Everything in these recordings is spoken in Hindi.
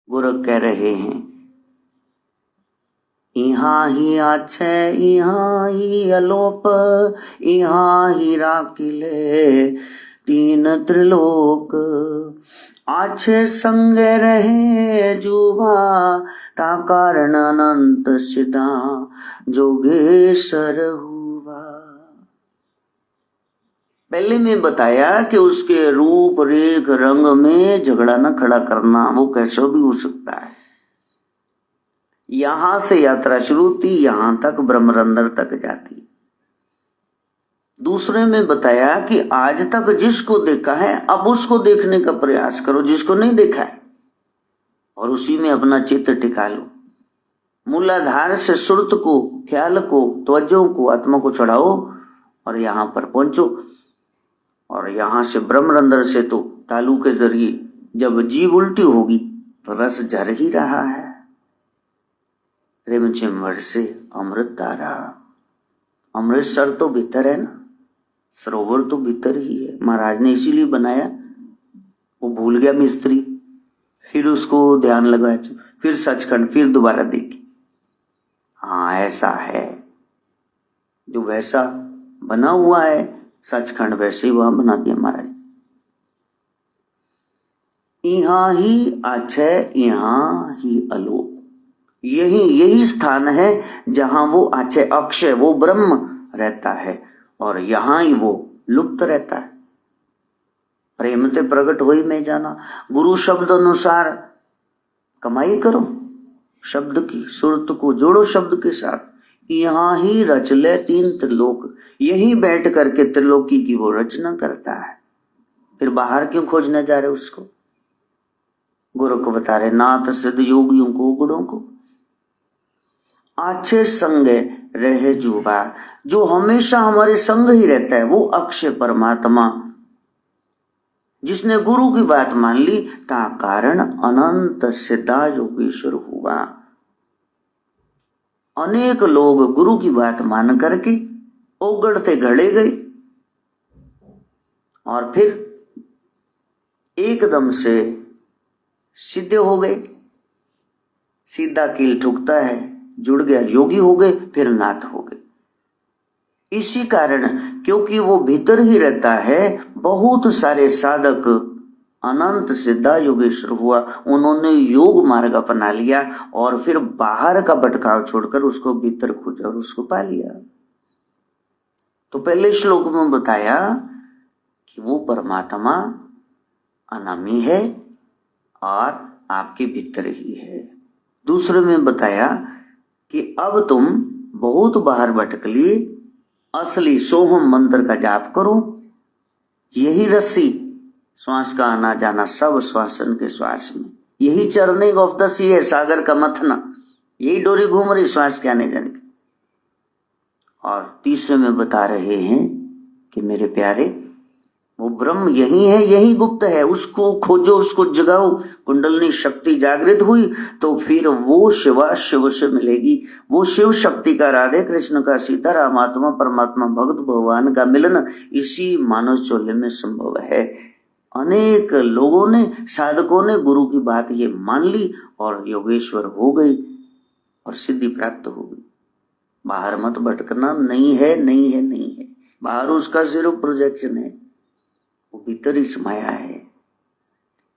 गुरु कह रहे हैं, यहाँ ही आछे यहाँ ही अलोप, यहाँ ही राखिले तीन त्रिलोक। आछे संगे रहे जुबा, ता कारण अनंत सिदा जोगेश्वर हुआ। पहले में बताया कि उसके रूप रेख रंग में झगड़ा न खड़ा करना, वो कैसा भी हो सकता है। यहां से यात्रा शुरू होती, यहां तक ब्रह्मरंध्र तक जाती। दूसरे में बताया कि आज तक जिसको देखा है अब उसको देखने का प्रयास करो, जिसको नहीं देखा है, और उसी में अपना चित्त टिका लो। मूलाधार से सुरत को, ख्याल को, त्वज्जों को, आत्मा को चढ़ाओ और यहां पर पहुंचो। और यहां से ब्रह्मरंध्र से तो तालू के जरिए जब जीभ उल्टी होगी तो रस झर ही रहा है। रिमझिम बरसे अमृत धारा। अमृतसर तो भीतर है ना, सरोवर तो भीतर ही है। महाराज ने इसीलिए बनाया, वो भूल गया मिस्त्री, फिर उसको ध्यान लगाया, फिर सचखंड, फिर दोबारा देखी। हाँ ऐसा है, जो वैसा बना हुआ है सचखंड वैसे ही वहां बना दिया महाराज। यहाँ ही आछे यहाँ ही अलोप, यही स्थान है जहां वो आछे अक्षय, वो ब्रह्म रहता है, और यहां ही वो लुप्त रहता है। प्रेम ते प्रकट होई में जाना। गुरु शब्द अनुसार कमाई करो, शब्द की सुरत को जोड़ो शब्द के साथ। यहां ही रच ले तीन त्रिलोक, यही बैठ करके त्रिलोकी की वो रचना करता है। फिर बाहर क्यों खोजने जा रहे उसको? गुरु को बता रहे, नाथ सिद्ध योगियों को, गुणों को। आछे संगे रहे जुबा, जो हमेशा हमारे संग ही रहता है, वो अक्षय परमात्मा, जिसने गुरु की बात मान ली, ता कारण अनंत सिद्धा योगेश्वर हुआ। अनेक लोग गुरु की बात मान करके ओगड़ से घड़े गए और फिर एकदम से सीधे हो गए। सीधा कील ठुकता है, जुड़ गया, योगी हो गए, फिर नाथ हो गए। इसी कारण, क्योंकि वो भीतर ही रहता है, बहुत सारे साधक अनंत सिद्धा योगेश्वर हुआ। उन्होंने योग मार्ग अपना लिया और फिर बाहर का भटकाव छोड़कर उसको भीतर खोजा और उसको पा लिया। तो पहले श्लोक में बताया कि वो परमात्मा अनामी है और आपके भीतर ही है। दूसरे में बताया कि अब तुम बहुत बाहर भटक लिए, असली सोहम मंत्र का जाप करो। यही रस्सी, श्वास का आना जाना सब श्वासन के श्वास में, यही चरने ऑफ द सी है, सागर का मथना, यही डोरी घूम रही श्वास के आने जाने की। और तीसरे में बता रहे हैं कि मेरे प्यारे, वो ब्रह्म यही है, यही गुप्त है, उसको खोजो, उसको जगाओ। कुंडलनी शक्ति जागृत हुई तो फिर वो शिवा शिव से मिलेगी। वो शिव शक्ति का, राधे कृष्ण का, सीताराम आत्मा परमात्मा भक्त भगवान का मिलन इसी मानव चोले में संभव है। अनेक लोगों ने, साधकों ने गुरु की बात ये मान ली और योगेश्वर हो गई और सिद्धि प्राप्त हो गई। बाहर मत भटकना, नहीं है नहीं है नहीं है, बाहर उसका सिर्फ प्रोजेक्शन है, वो भीतर ही समाया है।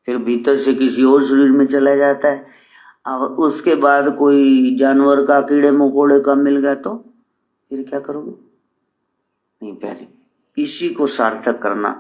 फिर भीतर से किसी और शरीर में चला जाता है। अब उसके बाद कोई जानवर का, कीड़े मकोड़े का मिल गया तो फिर क्या करोगे? नहीं प्यारे, इसी को सार्थक करना।